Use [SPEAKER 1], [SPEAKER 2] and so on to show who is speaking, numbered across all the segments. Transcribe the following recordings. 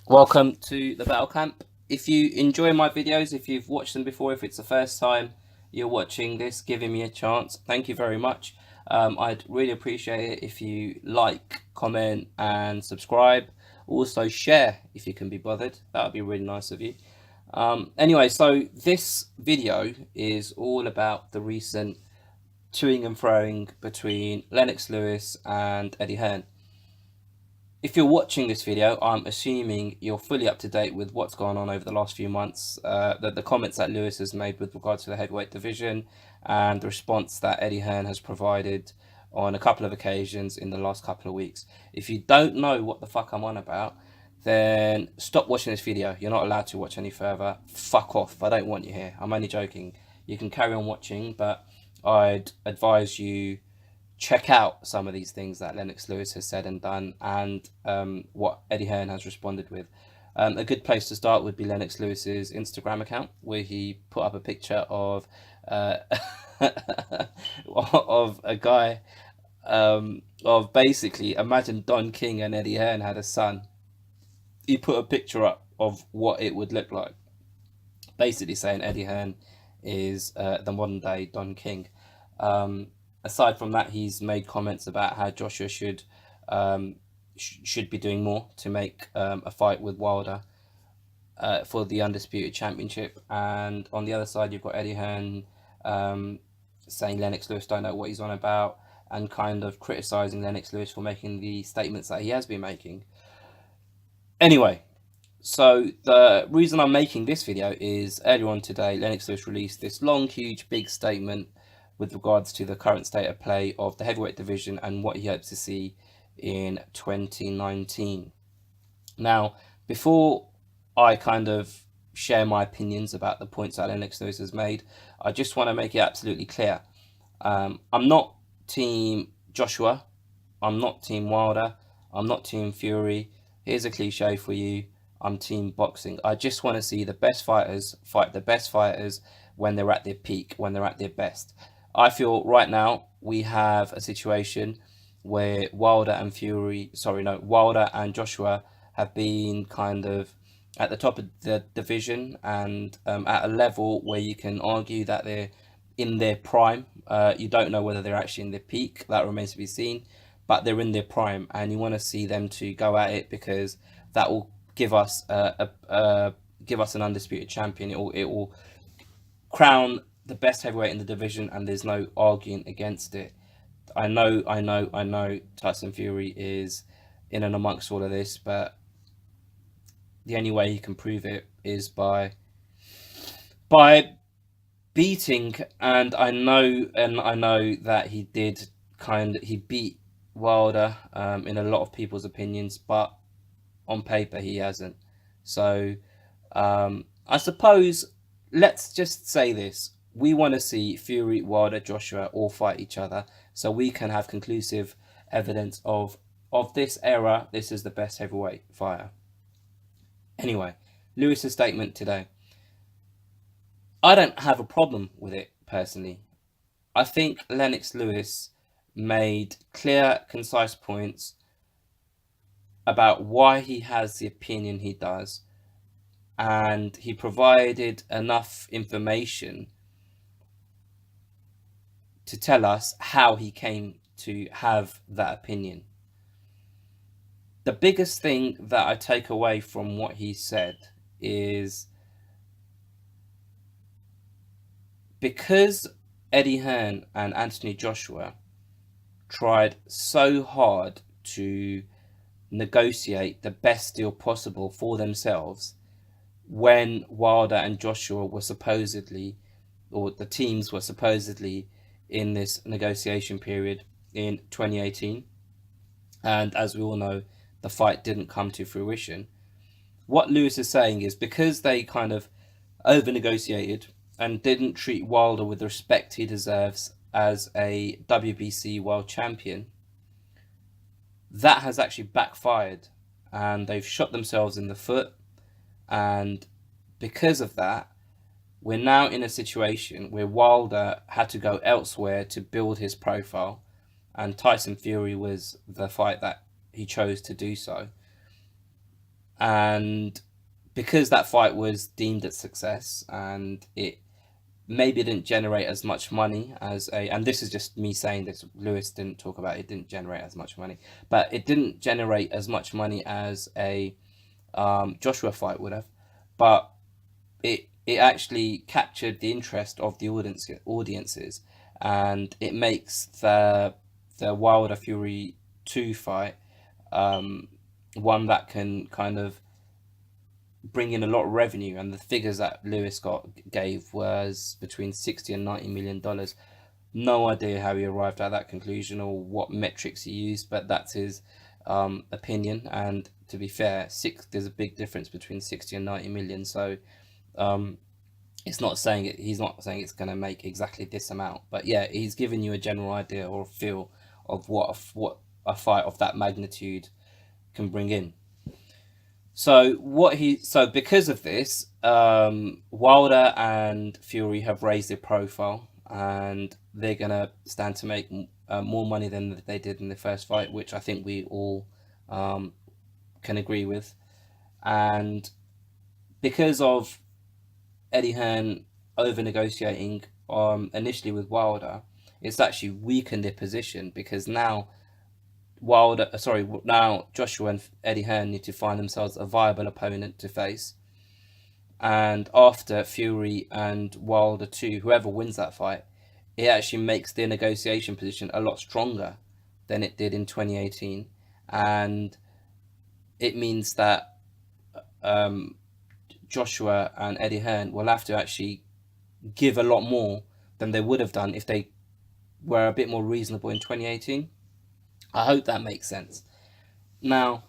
[SPEAKER 1] Welcome to the Battle Camp. If you enjoy my videos, if you've watched them before, if it's the first time you're watching this, giving me a chance, thank you very much. I'd really appreciate it if you like, comment and subscribe. Also share if you can be bothered. That would be really nice of you. Anyway, so this video is all about the recent toing and froing between Lennox Lewis and Eddie Hearn. If you're watching this video, I'm assuming you're fully up to date with what's gone on over the last few months, the comments that Lewis has made with regards to the heavyweight division, and the response that Eddie Hearn has provided on a couple of occasions in the last couple of weeks. If you don't know what the fuck I'm on about, then stop watching this video. You're not allowed to watch any further. Fuck off. I don't want you here. I'm only joking. You can carry on watching, but I'd advise you check out some of these things that Lennox Lewis has said and done, and what Eddie Hearn has responded with. A good place to start would be Lennox Lewis's Instagram account, where he put up a picture of of a guy, of basically, imagine Don King and Eddie Hearn had a son. He put a picture up of what it would look like, basically saying Eddie Hearn is the modern day Don King. Aside from that, he's made comments about how Joshua should be doing more to make a fight with Wilder for the undisputed championship. And on the other side, you've got Eddie Hearn saying Lennox Lewis don't know what he's on about, and kind of criticizing Lennox Lewis for making the statements that he has been making. Anyway, so the reason I'm making this video is earlier on today, Lennox Lewis released this long, huge, big statement with regards to the current state of play of the heavyweight division and what he hopes to see in 2019. Now, before I kind of share my opinions about the points that Lennox Lewis has made, I just want to make it absolutely clear. I'm not team Joshua. I'm not team Wilder. I'm not team Fury. Here's a cliche for you. I'm team boxing. I just want to see the best fighters fight the best fighters when they're at their peak, when they're at their best. I feel right now we have a situation where Wilder and Joshua have been kind of at the top of the division, and at a level where you can argue that they're in their prime. You don't know whether they're actually in their peak. That remains to be seen, but they're in their prime, and you want to see them to go at it, because that will give us give us an undisputed champion. It will crown the best heavyweight in the division, and there's no arguing against it. I know Tyson Fury is in and amongst all of this, but the only way he can prove it is by beating. And I know that he beat Wilder in a lot of people's opinions, but on paper he hasn't. So I suppose, let's just say this: we want to see Fury, Wilder, Joshua all fight each other, so we can have conclusive evidence of this era. This is the best heavyweight fighter. Anyway, Lewis's statement today, I don't have a problem with it personally. I think Lennox Lewis made clear, concise points about why he has the opinion he does, and he provided enough information to tell us how he came to have that opinion. The biggest thing that I take away from what he said is, because Eddie Hearn and Anthony Joshua tried so hard to negotiate the best deal possible for themselves when Wilder and Joshua were supposedly, or the teams were supposedly, in this negotiation period in 2018, and as we all know, the fight didn't come to fruition. What Lewis is saying is, because they kind of over negotiated and didn't treat Wilder with the respect he deserves as a WBC world champion, that has actually backfired, and they've shot themselves in the foot. And because of that, we're now in a situation where Wilder had to go elsewhere to build his profile, and Tyson Fury was the fight that he chose to do so. And because that fight was deemed a success, and it maybe didn't generate as much money as a, and this is just me saying this, Lewis didn't talk about it, didn't generate as much money, but it didn't generate as much money as a Joshua fight would have, but it actually captured the interest of the audiences, and it makes the Wilder Fury 2 fight one that can kind of bring in a lot of revenue. And the figures that Lewis gave was between 60 and 90 million dollars. No idea how he arrived at that conclusion or what metrics he used, but that's his opinion. And to be fair, there's a big difference between 60 and 90 million. So it's not saying it. He's not saying it's going to make exactly this amount, but yeah, he's giving you a general idea or a feel of what a fight of that magnitude can bring in. So because of this, Wilder and Fury have raised their profile, and they're gonna stand to make more money than they did in the first fight, which I think we all can agree with. And because of Eddie Hearn over negotiating initially with Wilder, it's actually weakened their position, because now now Joshua and Eddie Hearn need to find themselves a viable opponent to face. And after Fury and Wilder 2, whoever wins that fight, it actually makes their negotiation position a lot stronger than it did in 2018. And it means that Joshua and Eddie Hearn will have to actually give a lot more than they would have done if they were a bit more reasonable in 2018. I hope that makes sense. Now,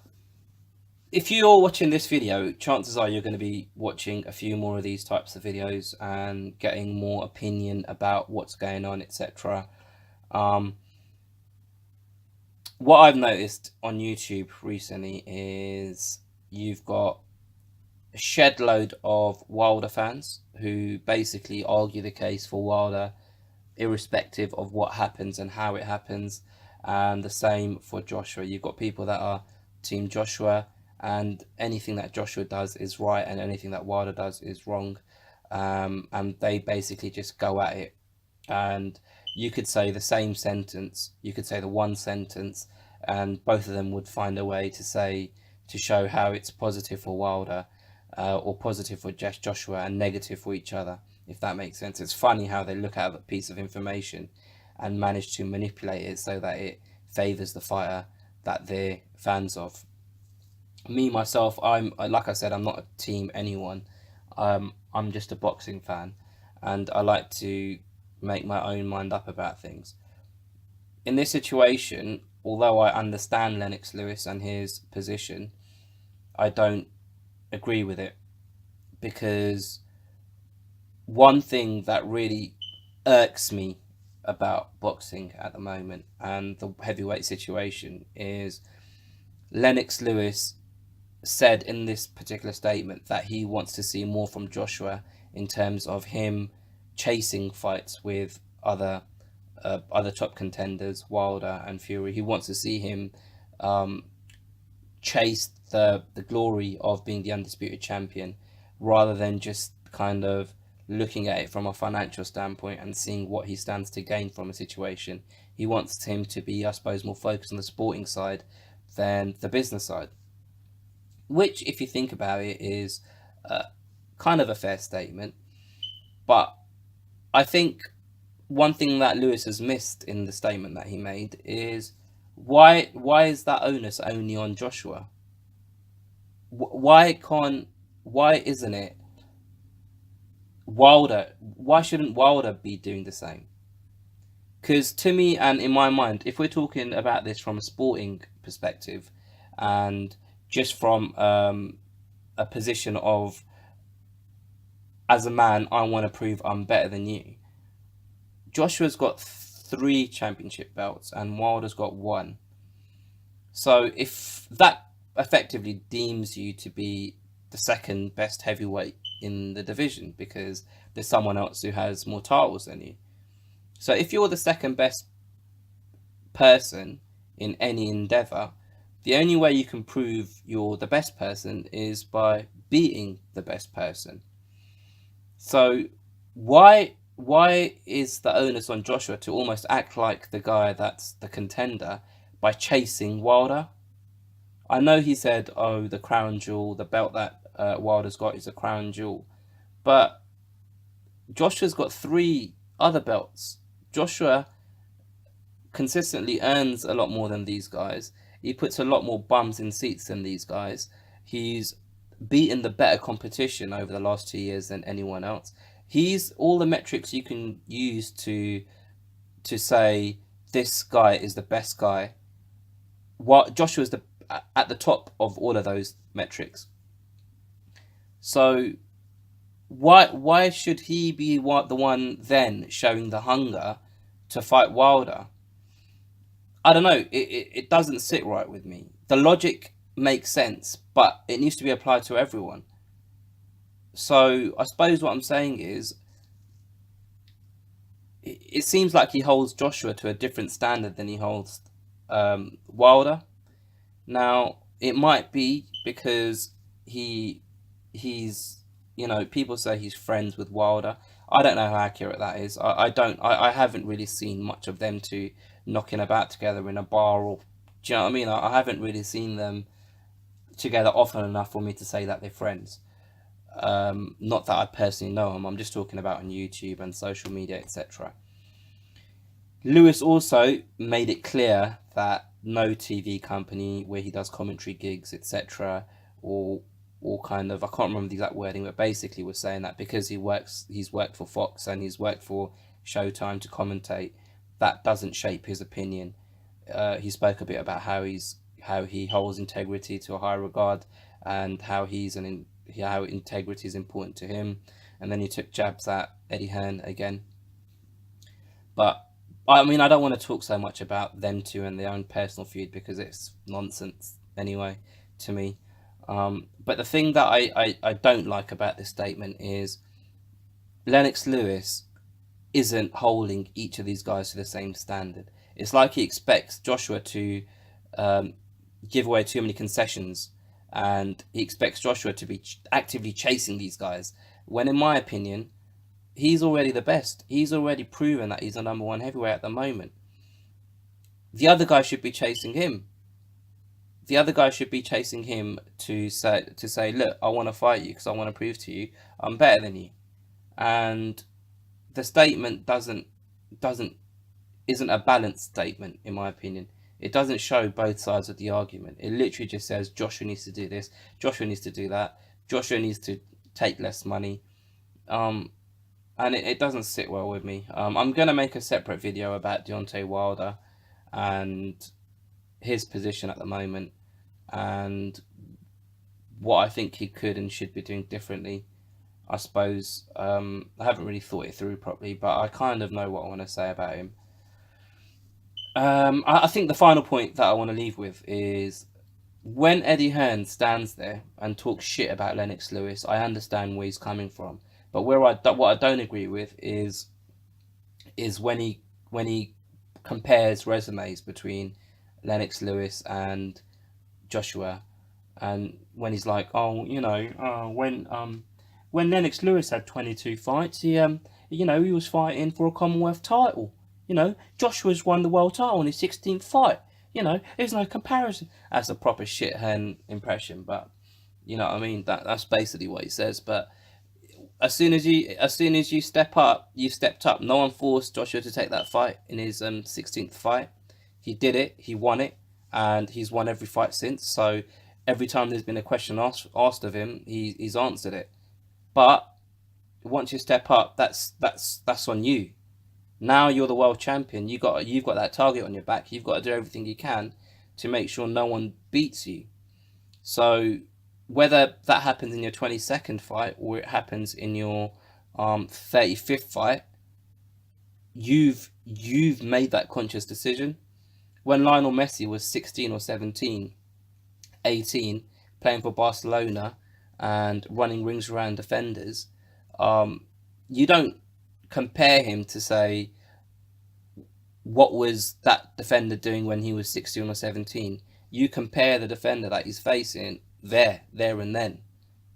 [SPEAKER 1] if you're watching this video, chances are you're going to be watching a few more of these types of videos and getting more opinion about what's going on, etc. What I've noticed on YouTube recently is you've got a shed load of Wilder fans who basically argue the case for Wilder irrespective of what happens and how it happens. And the same for Joshua. You've got people that are team Joshua, and anything that Joshua does is right and anything that Wilder does is wrong. And they basically just go at it. And you could say the same sentence, you could say the one sentence, and both of them would find a way to show how it's positive for Wilder or positive for Joshua and negative for each other, if that makes sense. It's funny how they look at a piece of information and manage to manipulate it so that it favors the fighter that they're fans of. Me, myself, like I said, I'm not a team anyone. I'm just a boxing fan, and I like to make my own mind up about things. In this situation, although I understand Lennox Lewis and his position, I don't agree with it, because one thing that really irks me about boxing at the moment and the heavyweight situation is Lennox Lewis said in this particular statement that he wants to see more from Joshua in terms of him chasing fights with other top contenders, Wilder and Fury. He wants to see him chase the glory of being the undisputed champion, rather than just kind of looking at it from a financial standpoint and seeing what he stands to gain from a situation. He wants him to be, I suppose, more focused on the sporting side than the business side, which, if you think about it, is kind of a fair statement. But I think one thing that Lewis has missed in the statement that he made is why is that onus only on Joshua? Why isn't it Wilder? Why shouldn't Wilder be doing the same? Because to me, and in my mind, if we're talking about this from a sporting perspective and just from a position of, as a man, I want to prove I'm better than you. Joshua's got 3 championship belts and Wilder's got 1. So if that effectively deems you to be the second best heavyweight in the division, because there's someone else who has more titles than you. So if you're the second best person in any endeavor, The only way you can prove you're the best person is by beating the best person. So why is the onus on Joshua to almost act like the guy that's the contender by chasing Wilder? I know he said, "Oh, the crown jewel, the belt that Wilder's got is a crown jewel," but Joshua's got three other belts. Joshua consistently earns a lot more than these guys. He puts a lot more bums in seats than these guys. He's beaten the better competition over the last 2 years than anyone else. He's all the metrics you can use to say this guy is the best guy. What Joshua's the at the top of all of those metrics. So why should he be the one then showing the hunger to fight Wilder? I don't know. It doesn't sit right with me. The logic makes sense, but it needs to be applied to everyone. So I suppose what I'm saying is, it seems like he holds Joshua to a different standard than he holds Wilder. Now it might be because he's people say he's friends with Wilder. I don't know how accurate that is. I haven't really seen much of them two knocking about together in a bar, or do you know what I mean? I haven't really seen them together often enough for me to say that they're friends. Not that I personally know them. I'm just talking about on YouTube and social media, etc. Lewis also made it clear that no TV company where he does commentary gigs, etc., or kind of, I can't remember the exact wording, but basically was saying that because he's worked for Fox and he's worked for Showtime to commentate, that doesn't shape his opinion. He spoke a bit about how he holds integrity to a high regard, and how how integrity is important to him. And then he took jabs at Eddie Hearn again. But I mean, I don't want to talk so much about them two and their own personal feud because it's nonsense anyway to me. But the thing that I don't like about this statement is Lennox Lewis isn't holding each of these guys to the same standard. It's like he expects Joshua to give away too many concessions, and he expects Joshua to be actively chasing these guys, when in my opinion, he's already the best. He's already proven that he's the number one heavyweight at the moment. The other guy should be chasing him. The other guy should be chasing him to say, look, I want to fight you because I want to prove to you I'm better than you. And the statement isn't a balanced statement, in my opinion. It doesn't show both sides of the argument. It literally just says Joshua needs to do this, Joshua needs to do that, Joshua needs to take less money. And it doesn't sit well with me. I'm going to make a separate video about Deontay Wilder and his position at the moment, and what I think he could and should be doing differently. I suppose I haven't really thought it through properly, but I kind of know what I want to say about him. I think the final point that I want to leave with is, when Eddie Hearn stands there and talks shit about Lennox Lewis, I understand where he's coming from. But what I don't agree with is when he compares resumes between Lennox Lewis and Joshua, and when he's like, oh, when Lennox Lewis had 22 fights, he was fighting for a Commonwealth title. Joshua's won the world title in his 16th fight. There's no comparison. That's a proper shit Hearn impression, but you know what I mean. That's basically what he says. But as soon as you step up, you stepped up. No one forced Joshua to take that fight in his 16th fight. He did it. He won it, and he's won every fight since. So every time there's been a question asked of him, he's answered it. But once you step up, that's on you. Now you're the world champion. You've got that target on your back. You've got to do everything you can to make sure no one beats you. So whether that happens in your 22nd fight or it happens in your 35th fight, you've made that conscious decision. When Lionel Messi was 16 or 17, 18, playing for Barcelona and running rings around defenders, you don't compare him to say, what was that defender doing when he was 16 or 17? you compare the defender that he's facing there and then.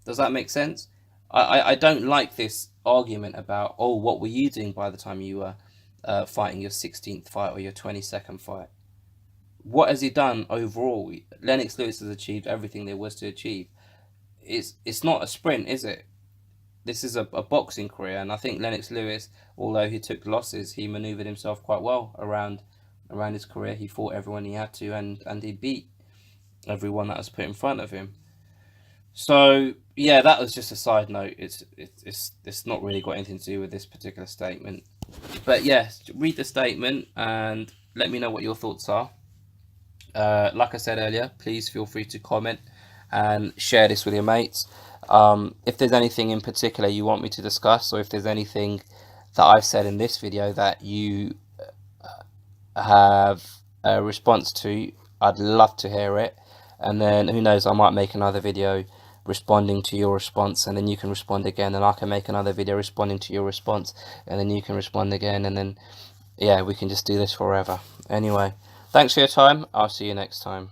[SPEAKER 1] Does that make sense? I don't like this argument about, oh, what were you doing by the time you were fighting your 16th fight or your 22nd fight? What has he done overall? Lennox Lewis has achieved everything there was to achieve. It's not a sprint, is it? This is a boxing career, and I think Lennox Lewis, although he took losses, he manoeuvred himself quite well around his career. He fought everyone he had to, and he beat everyone that was put in front of him. So yeah, that was just a side note. It's not really got anything to do with this particular statement. But yeah, read the statement and let me know what your thoughts are. Like I said earlier, please feel free to comment and share this with your mates. If there's anything in particular you want me to discuss, or if there's anything that I've said in this video that you have a response to, I'd love to hear it. And then who knows, I might make another video responding to your response, and then you can respond again, and I can make another video responding to your response, and then you can respond again, and then yeah, we can just do this forever. Anyway, thanks for your time. I'll see you next time.